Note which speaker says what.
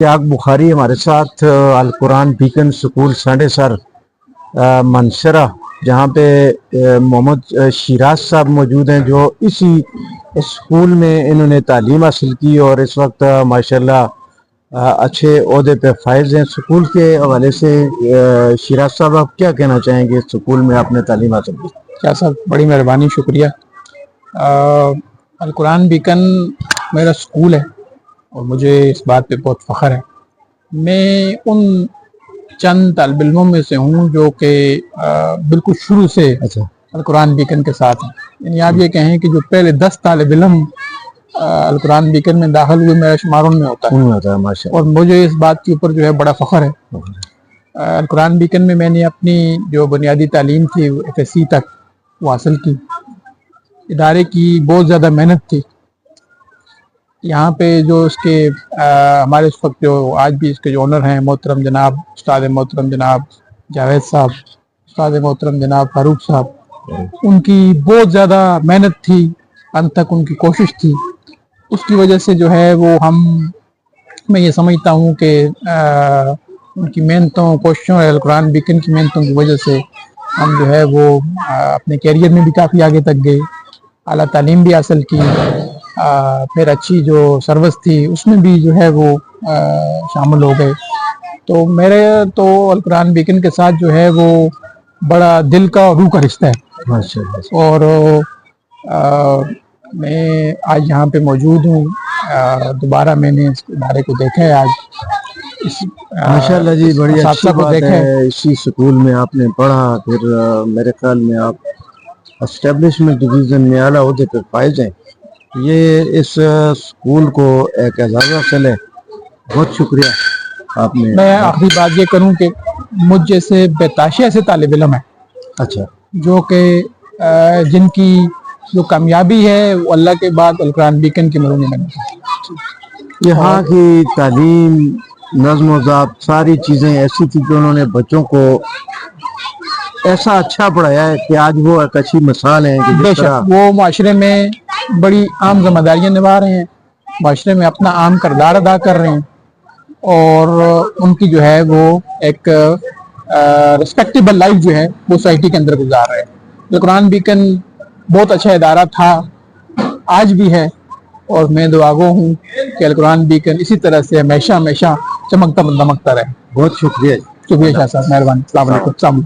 Speaker 1: त्याग बुखारी हमारे साथ अल कुरान बीकन स्कूल सांडे सर मनसरा, जहाँ पे मोहम्मद शिराज साहब मौजूद हैं, जो इसी स्कूल में इन्होंने तालीम हासिल की और इस वक्त माशाल्लाह अच्छे ओहदे पे फायज हैं। स्कूल के हवाले से शिराज साहब, आप क्या कहना चाहेंगे? स्कूल में आपने तालीम हासिल की।
Speaker 2: क्या सर, बड़ी मेहरबानी, शुक्रिया। अल कुरान बीकन मेरा स्कूल है और मुझे इस बात पे बहुत फ़ख्र है। मैं उन चंद तालिब इल्मों में से हूँ जो कि बिल्कुल शुरू से
Speaker 1: अच्छा,
Speaker 2: अल कुरान बीकन के साथ हैं। यानी आप ये कहें कि जो पहले 10 तालिब इल्म अल कुरान बीकन में दाखिल हुए, मेरा शुमार उनमें होता है
Speaker 1: माशाल्लाह।
Speaker 2: और मुझे इस बात के ऊपर जो है बड़ा फ़ख्र है। अल कुरान बीकन में मैंने अपनी जो बुनियादी तालीम थी FSC तक वो हासिल की। इदारे की बहुत ज़्यादा मेहनत थी। यहाँ पे जो इसके हमारे इस वक्त जो आज भी इसके जो ओनर हैं, मोहतरम जनाब उस्ताद मोहतरम जनाब जावेद साहब, उस्ताद मोहतरम जनाब फारूक साहब, उनकी बहुत ज़्यादा मेहनत थी, अंत तक उनकी कोशिश थी। उसकी वजह से जो है वो मैं ये समझता हूँ कि उनकी मेहनतों, कोशिशों, अल कुरान बीकन की मेहनतों की वजह से हम जो है वो अपने कैरियर में भी काफ़ी आगे तक गए, आला तालीम भी हासिल की, फिर अच्छी जो सर्विस थी उसमें भी जो है वो शामिल हो गए। तो मेरे तो अल कुरान बीकन के साथ जो है वो बड़ा दिल का और रूह का रिश्ता है।
Speaker 1: माशाल्लाह।
Speaker 2: और मैं आज यहाँ पे मौजूद हूँ। दोबारा मैंने इस इदारे को देखा है आज।
Speaker 1: माशाल्लाह जी, बड़ी अच्छी बात
Speaker 2: देखा
Speaker 1: है। इसी स्कूल में आपने पढ़ा, फिर मेरे ख्याल में आप एस्टेब्लिशमेंट डिवीज़न में आला ओहदे पे फायज हैं। ये इस स्कूल को एक एजाज़ हासिल है। बहुत शुक्रिया आपने।
Speaker 2: मैं आखिरी बात ये करूँ कि मुझ जैसे बेताशी ऐसे तालिब इल्म हैं,
Speaker 1: अच्छा,
Speaker 2: जो कि जिनकी जो कामयाबी है वो अल्लाह के बाद अल कुरान बीकन की मरूनी में
Speaker 1: यहाँ की तालीम, नज़्म ज़ब्त, सारी चीज़ें ऐसी थी कि उन्होंने बच्चों को ऐसा अच्छा पढ़ाया है कि आज वो एक अच्छी मिसाल है कि जिस तरह
Speaker 2: वो माशरे में बड़ी आम जिम्मेदारियां निभा रहे हैं, माशरे में अपना आम किरदार अदा कर रहे हैं और उनकी जो है वो एक रिस्पेक्टेबल लाइफ जो है वो सोसाइटी के अंदर गुजार रहे हैं। कुरान बीकन बहुत अच्छा इदारा था, आज भी है, और मैं दुआगो हूँ कि अल कुरान बीकन इसी तरह से हमेशा हमेशा चमकता दमकता रहे।
Speaker 1: बहुत शुक्रिया।
Speaker 2: शुक्रिया शाह साहब, मेहरबानी। अस्सलाम वालेकुम।